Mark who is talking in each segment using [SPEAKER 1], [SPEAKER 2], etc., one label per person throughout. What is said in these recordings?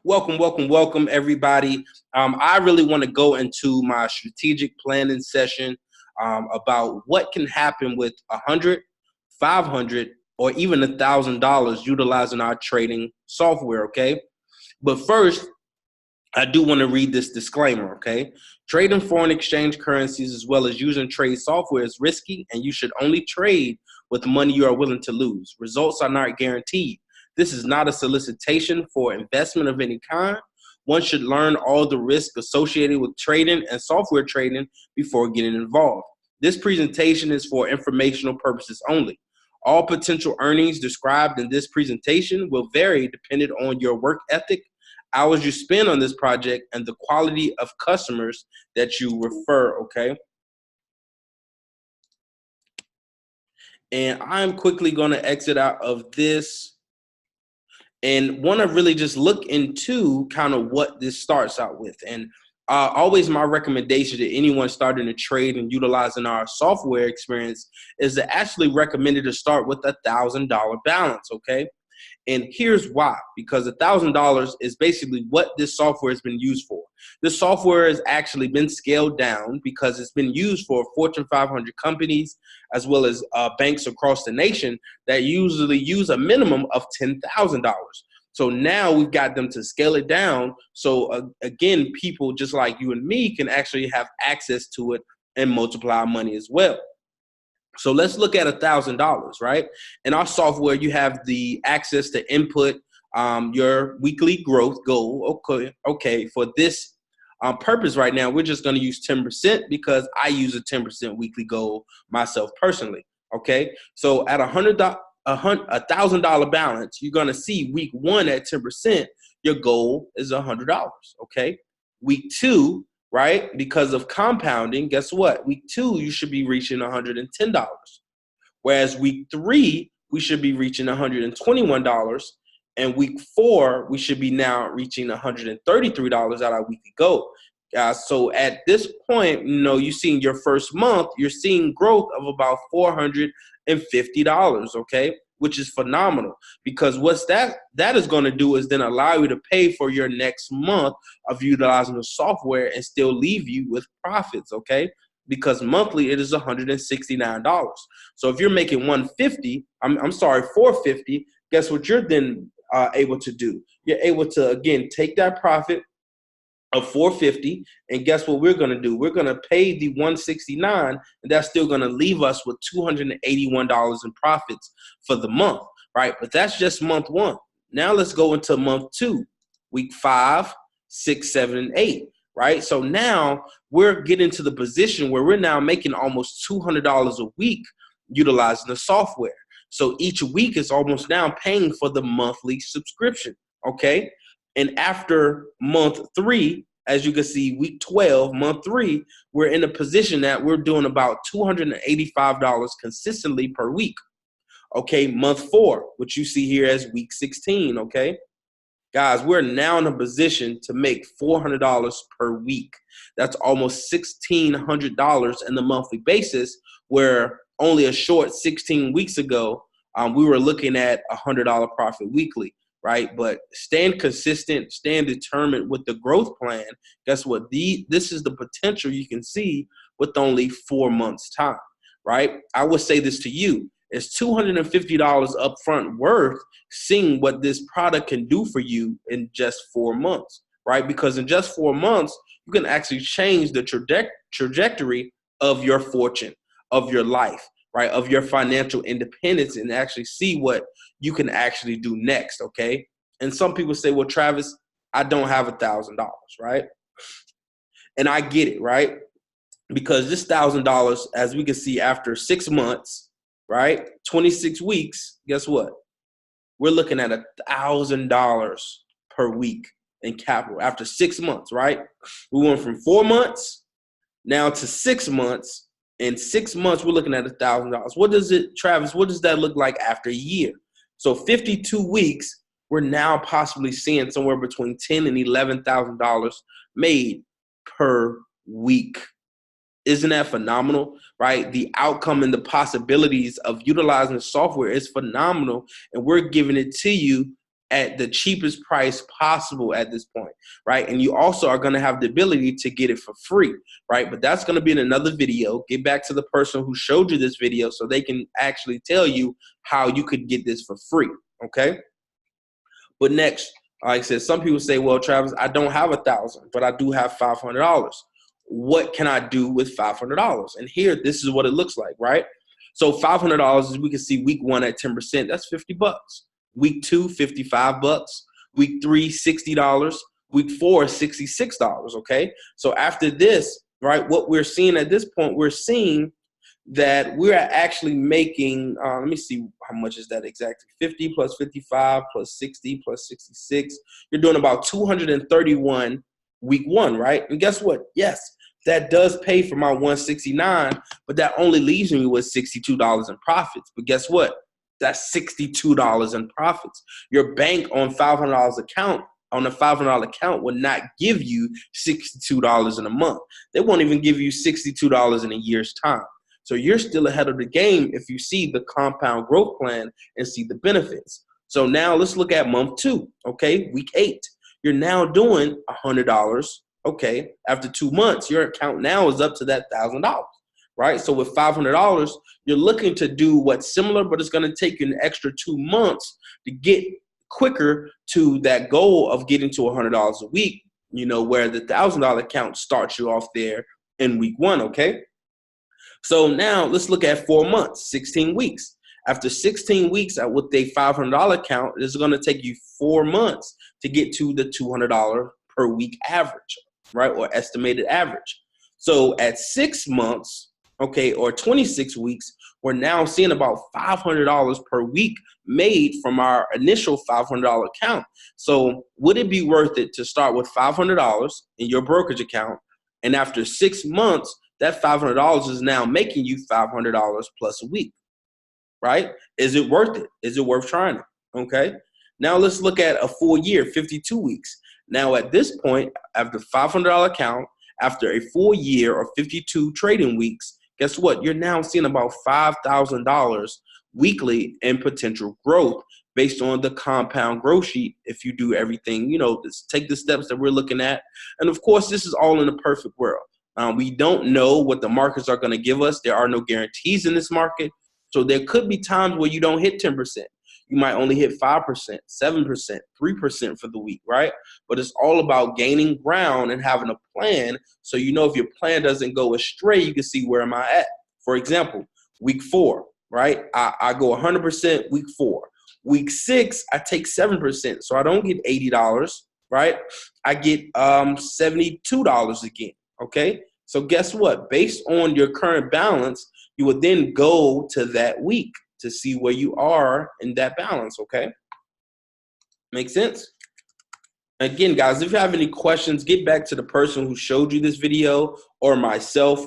[SPEAKER 1] Welcome, everybody. I really want to go into my strategic planning session about what can happen with 100, 500, or even $1,000 utilizing our trading software. Okay, but first, I do want to read this disclaimer. Okay, trading foreign exchange currencies as well as using trade software is risky, and you should only trade with money you are willing to lose. Results are not guaranteed. This is not a solicitation for investment of any kind. One should learn all the risks associated with trading and software trading before getting involved. This presentation is for informational purposes only. All potential earnings described in this presentation will vary depending on your work ethic, hours you spend on this project, and the quality of customers that you refer, okay? And I'm quickly going to exit out of this and want to really just look into kind of what this starts out with. And always my recommendation to anyone starting to trade and utilizing our software experience is to actually recommend it to start with $1,000 balance, okay? And here's why, because $1,000 is basically what this software has been used for. This software has actually been scaled down because it's been used for Fortune 500 companies as well as banks across the nation that usually use a minimum of $10,000. So now we've got them to scale it down. So again, people just like you and me can actually have access to it and multiply money as well. So let's look at $1,000, right? In our software, you have the access to input your weekly growth goal. Okay. For this purpose right now, we're just going to use 10% because I use a 10% weekly goal myself personally. Okay. So at $1,000 balance, you're going to see week one at 10%, your goal is $100. Okay. Week two, right? Because of compounding, guess what? Week two, you should be reaching $110. Whereas week three, we should be reaching $121. And week four, we should be now reaching $133 at our weekly goal. So at this point, you're seeing your first month, you're seeing growth of about $450, okay? Which is phenomenal, because what's that is going to do is then allow you to pay for your next month of utilizing the software and still leave you with profits, okay? Because monthly it is $169. So if you're making $450, guess what you're then able to do? You're able to, again, take that profit of $450, and guess what we're going to do? We're going to pay the $169, and that's still going to leave us with $281 in profits for the month, right? But that's just month one. Now let's go into month two, week 5, 6, 7, and 8, right? So now we're getting to the position where we're now making almost $200 a week utilizing the software. So each week is almost now paying for the monthly subscription, okay? And after month 3, as you can see, week 12, month 3, we're in a position that we're doing about $285 consistently per week. Okay, month 4, which you see here as week 16, okay? Guys, we're now in a position to make $400 per week. That's almost $1,600 in the monthly basis, where only a short 16 weeks ago, we were looking at $100 profit weekly. Right, but stand consistent, stand determined with the growth plan. Guess what? This is the potential you can see with only 4 months' time. Right, I would say this to you: is $250 upfront worth seeing what this product can do for you in just 4 months? Right, because in just 4 months, you can actually change the trajectory of your fortune, of your life, right, of your financial independence, and actually see what you can actually do next, okay? And some people say, well, Travis, I don't have $1,000, right? And I get it, right? Because this $1,000, as we can see, after 6 months, right, 26 weeks, guess what? We're looking at $1,000 per week in capital after 6 months, right? We went from 4 months now to 6 months. In 6 months, we're looking at $1,000. What does it, Travis, what does that look like after a year? So 52 weeks, we're now possibly seeing somewhere between $10,000 and $11,000 made per week. Isn't that phenomenal, right? The outcome and the possibilities of utilizing the software is phenomenal, and we're giving it to you at the cheapest price possible at this point, right? And you also are going to have the ability to get it for free, right? But that's going to be in another video. Get back to the person who showed you this video so they can actually tell you how you could get this for free, okay? But next, like I said, some people say, well, Travis, I don't have $1,000, but I do have $500. What can I do with $500? And here, this is what it looks like, right? So $500, as we can see, week 1 at 10%, that's $50. Week 2, $55. Week 3, $60. Week 4, $66, okay? So after this, right, what we're seeing at this point, we're seeing that we're actually making, let me see how much is that exactly, 50 plus 55 plus 60 plus 66. You're doing about 231 week 1, right? And guess what? Yes, that does pay for my 169, but that only leaves me with $62 in profits. But guess what? That's $62 in profits. Your bank on $500 account, on a $500 account, would not give you $62 in a month. They won't even give you $62 in a year's time. So you're still ahead of the game if you see the compound growth plan and see the benefits. So now let's look at month 2, okay? Week 8. You're now doing $100, okay? After 2 months, your account now is up to that $1,000, right? So with $500, you're looking to do what's similar, but it's going to take you an extra 2 months to get quicker to that goal of getting to $100 a week, you know, where the $1,000 account starts you off there in week 1, okay? So now let's look at 4 months, 16 weeks. After 16 weeks with a $500 account, it's going to take you 4 months to get to the $200 per week average, right, or estimated average. So at 6 months, okay, or 26 weeks, we're now seeing about $500 per week made from our initial $500 account. So would it be worth it to start with $500 in your brokerage account, and after 6 months, that $500 is now making you $500 plus a week, right? Is it worth it? Is it worth trying it? Okay. Now let's look at a full year, 52 weeks. Now at this point, after $500 account, after a full year or 52 trading weeks, guess what? You're now seeing about $5,000 weekly in potential growth based on the compound growth sheet. If you do everything, you know, take the steps that we're looking at. And of course, this is all in a perfect world. We don't know what the markets are going to give us. There are no guarantees in this market. So there could be times where you don't hit 10%. You might only hit 5%, 7%, 3% for the week, right? But it's all about gaining ground and having a plan. So you know if your plan doesn't go astray, you can see where am I at. For example, week 4, right? I go 100% week 4. Week 6, I take 7%. So I don't get $80, right? I get $72 again, okay? So guess what? Based on your current balance, you would then go to that week to see where you are in that balance, okay? Make sense? Again, guys, if you have any questions, get back to the person who showed you this video or myself.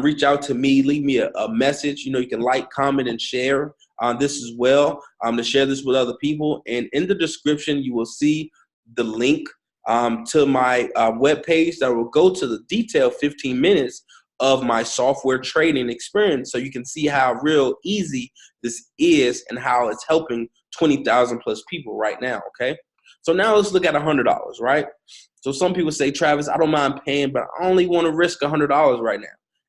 [SPEAKER 1] Reach out to me, leave me a message. You know, you can like, comment, and share on this as well, to share this with other people. And in the description, you will see the link to my webpage that will go to the detailed 15 minutes of my software trading experience, so you can see how real easy this is and how it's helping 20,000 plus people right now, okay? So now let's look at $100, right? So some people say, Travis, I don't mind paying, but I only want to risk $100 right now.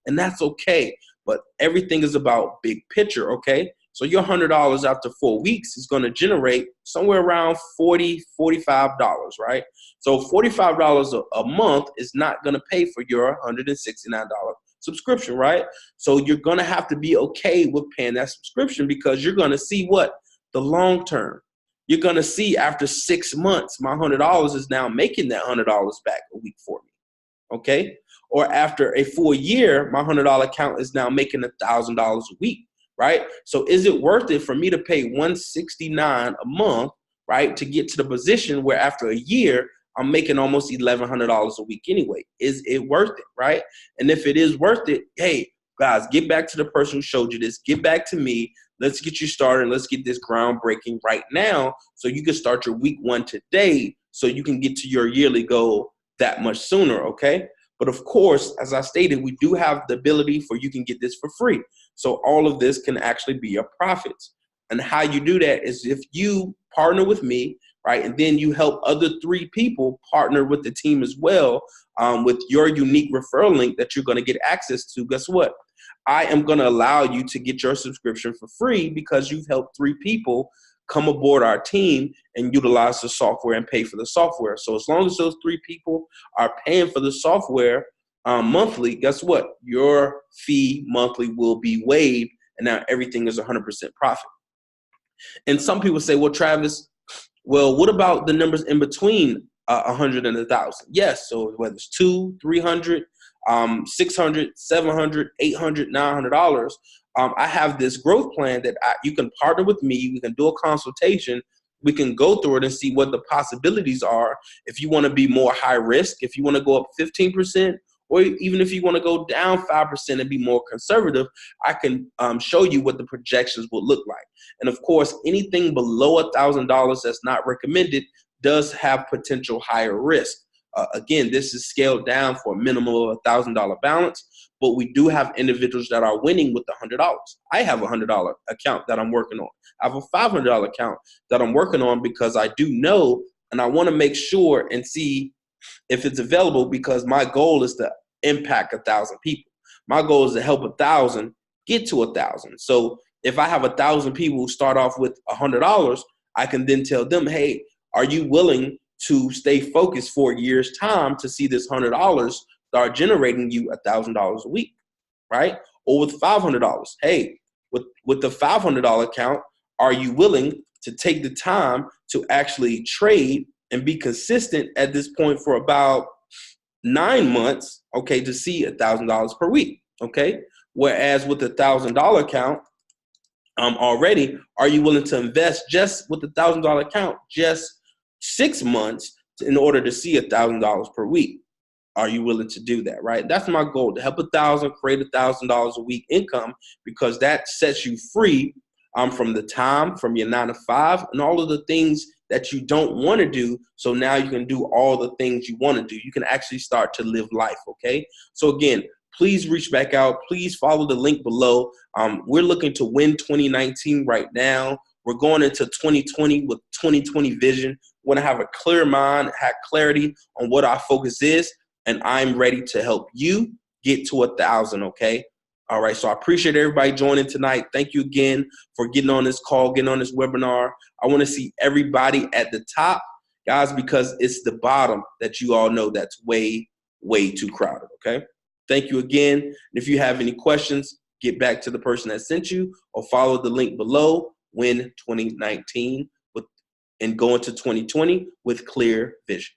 [SPEAKER 1] And that's okay, but everything is about big picture, okay? So your $100 after 4 weeks is going to generate somewhere around $40, $45, right? So $45 a month is not going to pay for your $169 subscription, right? So you're going to have to be okay with paying that subscription, because you're going to see what? The long term. You're going to see after 6 months, my $100 is now making that $100 back a week for me, okay? Or after a full year, my $100 account is now making $1,000 a week, right? So is it worth it for me to pay $169 a month, right, to get to the position where after a year, I'm making almost $1,100 a week anyway? Is it worth it, right? And if it is worth it, hey, guys, get back to the person who showed you this. Get back to me. Let's get you started. Let's get this groundbreaking right now so you can start your week 1 today so you can get to your yearly goal that much sooner, okay? But of course, as I stated, we do have the ability for you can get this for free. So all of this can actually be your profits. And how you do that is if you partner with me, right? And then you help other 3 people partner with the team as well, with your unique referral link that you're going to get access to. Guess what? I am going to allow you to get your subscription for free because you've helped 3 people come aboard our team and utilize the software and pay for the software. So as long as those 3 people are paying for the software monthly, guess what? Your fee monthly will be waived, and now everything is 100% profit. And some people say, well, Travis, well, what about the numbers in between 100 and 1,000? Yes. So whether it's 200, 300, 600, 700, 800, $900, I have this growth plan that you can partner with me. We can do a consultation. We can go through it and see what the possibilities are. If you want to be more high risk, if you want to go up 15%, or even if you want to go down 5% and be more conservative, I can show you what the projections will look like. And of course, anything below $1,000 that's not recommended does have potential higher risk. Again, this is scaled down for a minimum of $1,000 balance, but we do have individuals that are winning with $100. I have a $100 account that I'm working on. I have a $500 account that I'm working on because I do know, and I want to make sure and see if it's available, because my goal is to impact 1,000 people. My goal is to help 1,000 get to 1,000. So if I have 1,000 people who start off with $100, I can then tell them, hey, are you willing to stay focused for a year's time to see this $100 start generating you $1,000 a week, right? Or with $500, hey, with the $500 account, are you willing to take the time to actually trade and be consistent at this point for about 9 months, okay, to see $1,000 per week, okay? Whereas with the $1,000 account, already, are you willing to invest just with the $1,000 account, just 6 months in order to see $1,000 per week? Are you willing to do that, right? That's my goal, to help 1,000 create $1,000 a week income, because that sets you free from the time, from your 9 to 5, and all of the things that you don't want to do. So now you can do all the things you want to do. You can actually start to live life, okay? So again, please reach back out. Please follow the link below. We're looking to win 2019 right now. We're going into 2020 with 2020 vision. We want to have a clear mind, have clarity on what our focus is, and I'm ready to help you get to 1,000, okay? All right, so I appreciate everybody joining tonight. Thank you again for getting on this call, getting on this webinar. I want to see everybody at the top, guys, because it's the bottom that you all know that's way, way too crowded, okay? Thank you again. And if you have any questions, get back to the person that sent you or follow the link below. Win 2019 and go into 2020 with clear vision.